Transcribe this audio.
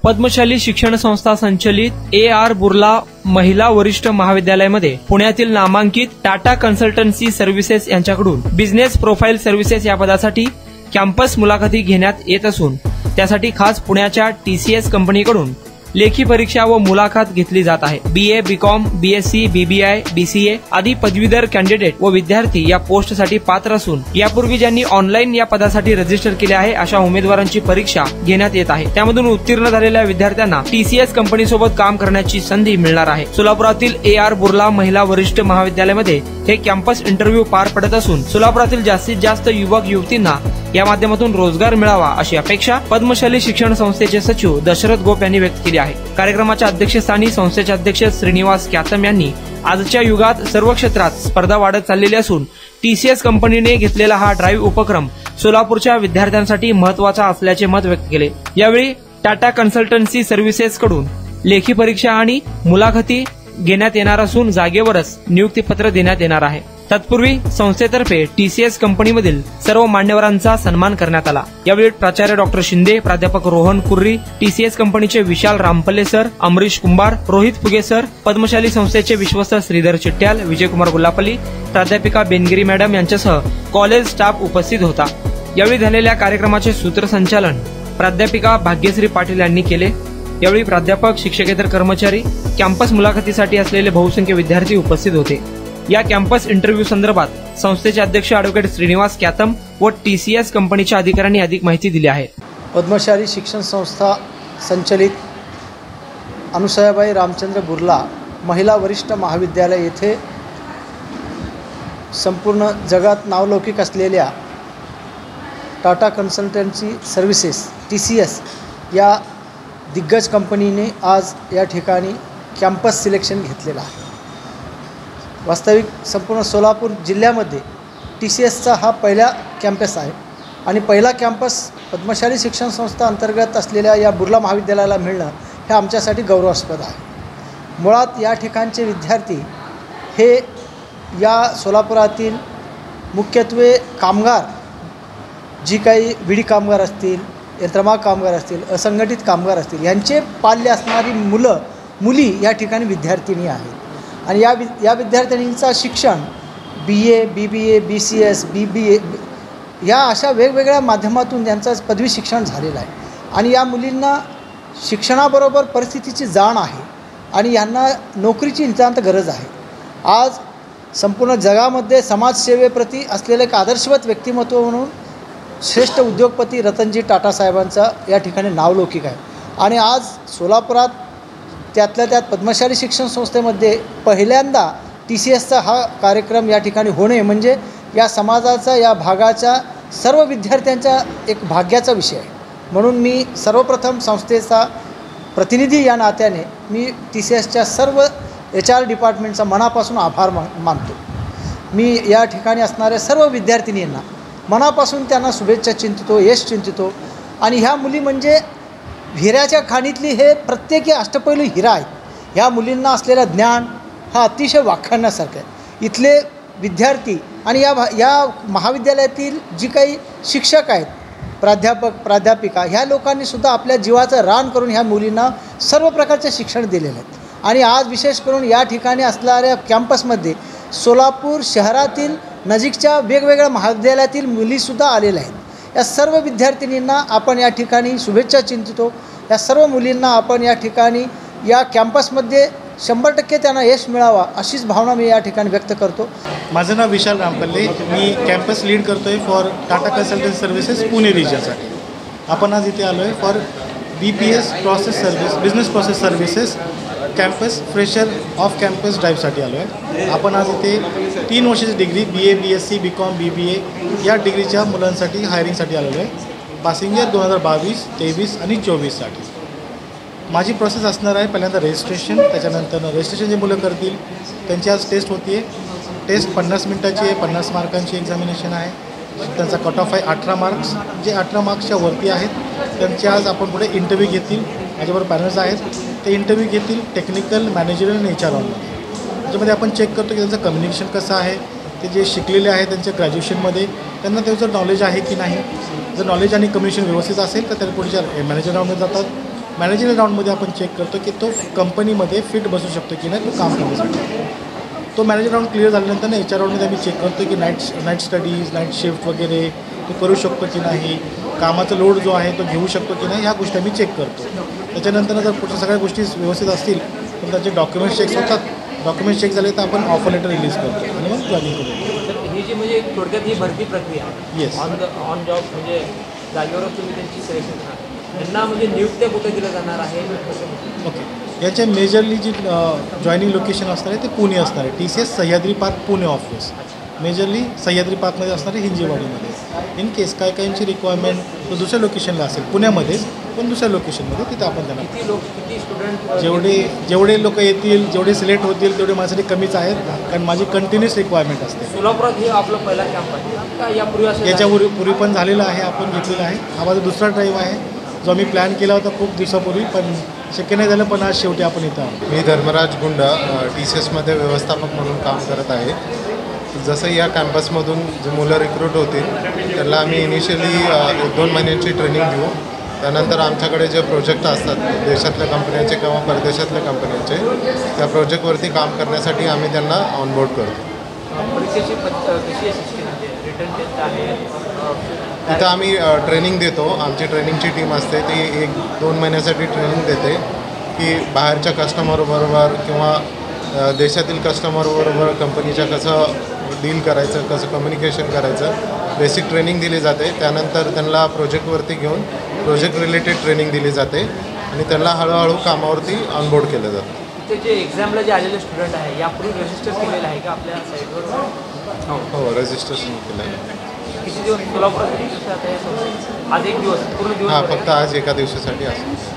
पद्मशाली शिक्षण संस्था संचलित AR बुर्ला महिला वरिष्ठ महाविद्यालयामध्ये पुण्यातील नामांकित टाटा कन्सल्टन्सी सर्व्हिसेस यांच्याकडून बिझनेस प्रोफाईल सर्व्हिसेस या पदासाठी कॅम्पस मुलाखती घेण्यात येत असून त्यासाठी खास पुण्याच्या TCS कंपनीकडून लेखी परीक्षा व मुलाखत घेतली जात आहे। BA, BCom, BSc, BBI, BCA आदी पदवीधर कॅन्डिडेट व विद्यार्थी या पोस्टसाठी पात्र असून यापूर्वी ज्यांनी ऑनलाईन या पदासाठी रजिस्टर केले आहे अशा उमेदवारांची परीक्षा घेण्यात येत आहे। त्यामधून उत्तीर्ण झालेल्या विद्यार्थ्यांना TCS कंपनीसोबत काम करण्याची संधी मिळणार आहे। सोलापुरातील AR बुर्ला महिला वरिष्ठ महाविद्यालयामध्ये हे कॅम्पस इंटरव्ह्यू पार पडत असून सोलापुरातील जास्तीत जास्त युवक युवतींना या माध्यमातून रोजगार मिळावा अशी अपेक्षा पद्मशाली शिक्षण संस्थेचे सचिव दशरथ गोप यांनी व्यक्त केली आहे। कार्यक्रमाच्या अध्यक्षस्थानी संस्थेचे अध्यक्ष श्रीनिवास क्यातम यांनी आजच्या युगात सर्व क्षेत्रात स्पर्धा वाढत चाललेली असून TCS कंपनीने घेतलेला हा ड्राईव्ह उपक्रम सोलापूरच्या विद्यार्थ्यांसाठी महत्वाचा असल्याचे मत व्यक्त केले। यावेळी टाटा कन्सल्टन्सी सर्व्हिसेस कडून लेखी परीक्षा आणि मुलाखती घेण्यात येणार असून जागेवरच नियुक्तीपत्र देण्यात येणार आहे। तत्पूर्वी संस्थेतर्फे TCS कंपनीमधील सर्व मान्यवरांचा सन्मान करण्यात आला। यावेळी प्राचार्य डॉक्टर शिंदे, प्राध्यापक रोहन कुर्री, TCS कंपनीचे विशाल रामपल्ले सर, अमरीश कुंभार, रोहित फुगे सर, पद्मशाली संस्थेचे विश्वस्त श्रीधर चिट्ट्याल, विजयकुमार गुल्लापल्ली, प्राध्यापिका बेनगिरी मॅडम यांच्यासह कॉलेज स्टाफ उपस्थित होता। यावेळी झालेल्या कार्यक्रमाचे सूत्रसंचालन प्राध्यापिका भाग्यश्री पाटील यांनी केले। यावेळी प्राध्यापक, शिक्षकेतर कर्मचारी, कॅम्पस मुलाखतीसाठी असलेले बहुसंख्य विद्यार्थी उपस्थित होते। या कॅम्पस इंटरव्ह्यू संदर्भात संस्थेचे अध्यक्ष ॲडव्होकेट श्रीनिवास क्यातम व TCS कंपनीच्या अधिकाऱ्यांनी अधिक माहिती दिली आहे। पद्मशाली शिक्षण संस्था संचलित अनुसयाबाई रामचंद्र बुर्ला महिला वरिष्ठ महाविद्यालय येथे संपूर्ण जगात नावलौकिक असलेल्या टाटा कन्सल्टन्सी सर्व्हिसेस TCS या दिग्गज कंपनीने आज या ठिकाणी कॅम्पस सिलेक्शन घेतलेला आहे। वास्तविक संपूर्ण सोलापूर जिल्ह्यामध्ये TCSचा हा पहिला कॅम्पस आहे आणि पहिला कॅम्पस पद्मशाली शिक्षण संस्था अंतर्गत असलेल्या या बुर्ला महाविद्यालयाला मिळणं हे आमच्यासाठी गौरवास्पद आहे। मुळात या ठिकाणचे विद्यार्थी हे या सोलापुरातील मुख्यत्वे कामगार, जी काही विडी कामगार असतील, यंत्रमाग कामगार असतील, असंघटित कामगार असतील, यांचे पाल्य असणारी मुली या ठिकाणी विद्यार्थिनी आहेत आणि या विद्यार्थिनींचा शिक्षण BA, BBA, BCS, BBA या अशा वेगवेगळ्या माध्यमातून त्यांचं पदवी शिक्षण झालेलं आहे आणि या मुलींना शिक्षणाबरोबर परिस्थितीची जाण आहे आणि यांना नोकरीची नितांत गरज आहे। आज संपूर्ण जगामध्ये समाजसेवेप्रती असलेलं एक आदर्शवत व्यक्तिमत्व म्हणून श्रेष्ठ उद्योगपती रतनजी टाटा साहेबांचा या ठिकाणी नावलौकिक आहे आणि आज सोलापुरात त्यातल्या त्यात पद्मशाली शिक्षण संस्थेमध्ये पहिल्यांदा TCSचा हा कार्यक्रम या ठिकाणी होणे म्हणजे या समाजाचा, या भागाच्या सर्व विद्यार्थ्यांचा एक भाग्याचा विषय आहे। म्हणून मी सर्वप्रथम संस्थेचा प्रतिनिधी या नात्याने मी TCSच्या सर्व HR डिपार्टमेंटचा मनापासून आभार मानतो। मी या ठिकाणी असणाऱ्या सर्व विद्यार्थिनींना मनापासून त्यांना शुभेच्छा चिंतितो, यश चिंतितो आणि ह्या मुली म्हणजे हिऱ्याच्या खाणीतली हे प्रत्येकी अष्टपैलू हिरा आहे। ह्या मुलींना असलेलं ज्ञान हा अतिशय वाखाणण्यासारखं आहे। इथले विद्यार्थी आणि या महाविद्यालयातील जी काही शिक्षक आहेत, प्राध्यापक, प्राध्यापिका, ह्या लोकांनीसुद्धा आपल्या जीवाचं रान करून ह्या मुलींना सर्व प्रकारचे शिक्षण दिलेले आहेत आणि आज विशेष करून या ठिकाणी असणाऱ्या कॅम्पसमध्ये सोलापूर शहरातील नजीकच्या वेगवेगळ्या महाविद्यालयातील मुलीसुद्धा आलेल्या आहेत। या सर्व विद्यार्थिनींना आपण या ठिकाणी शुभेच्छा चिंतितो। या सर्व मुलींना आपण या ठिकाणी या कॅम्पसमध्ये 100% त्यांना यश मिळावा अशीच भावना मी या ठिकाणी व्यक्त करतो। माझं नाव विशाल रामपल्ले, मी कॅम्पस लीड करतो आहे for Tata Consultancy Services Pune रिजनसाठी। आपण आज इथे आलो आहे for BPS process service, business process services campus fresher off campus ड्राईव्हसाठी आलो आहे। आपण आज इथे 3 वर्षाची degree BA, BSc, BCom, BBA या डिग्रीच्या मुलांसाठी हायरिंगसाठी आलेलो आहे। पासिंग इयर 2022, 23 आणि 24साठी। माझी प्रोसेस असणार आहे पहिल्यांदा रजिस्ट्रेशन, त्याच्यानंतर रजिस्ट्रेशन जे मुलं करतील त्यांची आज टेस्ट होती आहे। टेस्ट 50 मिनिटाची आहे, 50 मार्कांची एक्झामिनेशन आहे। त्यांचा कट ऑफ आहे 18 मार्क्स। जे 18 मार्क्सच्या वरती आहेत त्यांचे आज आपण पुढे इंटरव्ह्यू घेतील। माझ्याबरोबर पॅनल्स आहेत, ते इंटरव्ह्यू घेतील टेक्निकल, मॅनेजरल आणि HR ऑनमध्ये। त्याच्यामध्ये आपण चेक करतो की त्यांचं कम्युनिकेशन कसं आहे, ते जे शिकलेले आहेत त्यांच्या ग्रॅज्युएशनमध्ये त्यांना त्याचं नॉलेज आहे की नाही। जर नॉलेज आणि कम्युनिकेशन व्यवस्थित असेल तर त्या पुढच्या मॅनेजर राऊंडमध्ये जातात। मॅनेजरियल राऊंडमध्ये आपण चेक करतो की तो कंपनीमध्ये फिट बसू शकतो की नाही तो काम करण्यासाठी. तो मॅनेजर राऊंड क्लिअर झाल्यानंतर ना HR राऊंडमध्ये आम्ही चेक करतो की नाईट स्टडीज, नाईट शिफ्ट वगैरे तो करू शकतो की नाही, कामाचा लोड जो आहे तो घेऊ शकतो की नाही, ह्या गोष्टी आम्ही चेक करतो. त्याच्यानंतर जर पुढच्या सगळ्या गोष्टी व्यवस्थित असतील तर त्याचे डॉक्युमेंट्स चेक्स होतात. डॉक्युमेंट्स चेक झाले तर आपण ऑफर लेटर रिलीज करतो आणि मग जॉईनिंग करतो. तर ही जी म्हणजे थोडक्यात ही भरती प्रक्रिया Yes. ऑन जॉब म्हणजे जागेवरच तुम्ही त्यांची सिलेक्शन करणार. त्यांना म्हणजे नियुक्त्या कुठे दिल्या जाणार आहे? ओके, याचे मेजरली जी जॉईनिंग लोकेशन असणार आहे ते पुणे असणार आहे. TCS Sahyadri park Pune office majorly Sahyadri पार्कमध्ये असणार आहे, हिंजेवाडीमध्ये. इन केस काय काहींची रिक्वायरमेंट तो दुसऱ्या लोकेशनला असेल पुण्यामध्येच, पण दुसऱ्या लोकेशनमध्ये तिथं आपण त्यांना किती स्टुडंट जेवढे लोक येतील, जेवढे सिलेक्ट होतील तेवढे माझ्यासाठी कमीच आहेत, कारण माझी कंटिन्युअस रिक्वायरमेंट असते. सोलापुरात हे आपला पहिला कॅम्प आहे का यापूर्वी असं याच्यापूर्वी पण झालेलं आहे, आपण घेतलेला आहे. हा माझा दुसरा ड्राईव्ह आहे जो आम्ही प्लॅन केला होता खूप दिवसापूर्वी, पण शक्य नाही झालं. पण आज शेवटी आपण इथं आहोत. मी धर्मराज गुंडा TCSमध्ये व्यवस्थापक म्हणून काम करत आहे. जसं या कॅम्पसमधून जे मुलं रिक्रूट होतील त्यांना आम्ही इनिशियली 1-2 महिन्यांची ट्रेनिंग देऊ. त्यानंतर आमच्याकडे जे प्रोजेक्ट असतात देशातल्या कंपन्यांचे किंवा परदेशातल्या कंपन्यांचे, त्या प्रोजेक्टवरती काम करण्यासाठी आम्ही त्यांना ऑनबोर्ड करतो. परीक्षेची कशी सिस्टीम आहे? रिटर्न टेस्ट आहे? तिथं आम्ही ट्रेनिंग देतो. आमची ट्रेनिंगची टीम असते ती 1-2 महिन्यासाठी ट्रेनिंग देते की बाहेरच्या कस्टमरबरोबर किंवा देशातील कस्टमरबरोबर कंपनीच्या कसं डील करायचं, कसं कम्युनिकेशन करायचं, बेसिक ट्रेनिंग दिली जाते. त्यानंतर त्यांना प्रोजेक्टवरती घेऊन प्रोजेक्ट रिलेटेड ट्रेनिंग दिली जाते आणि त्यांना हळूहळू कामावरती ऑनबोर्ड केलं जातं. ते जे एक्झामला जे आलेले स्टुडंट आहे यापूर्वी रजिस्टर केलेलं आहे का आपल्या साईटवर? हो, रजिस्ट्रेशन केलं आहे. किती दिवस सोलापुरात किती दिवस आता? आज एक दिवस पूर्ण दिवस? हां, फक्त आज एका दिवसासाठी असं.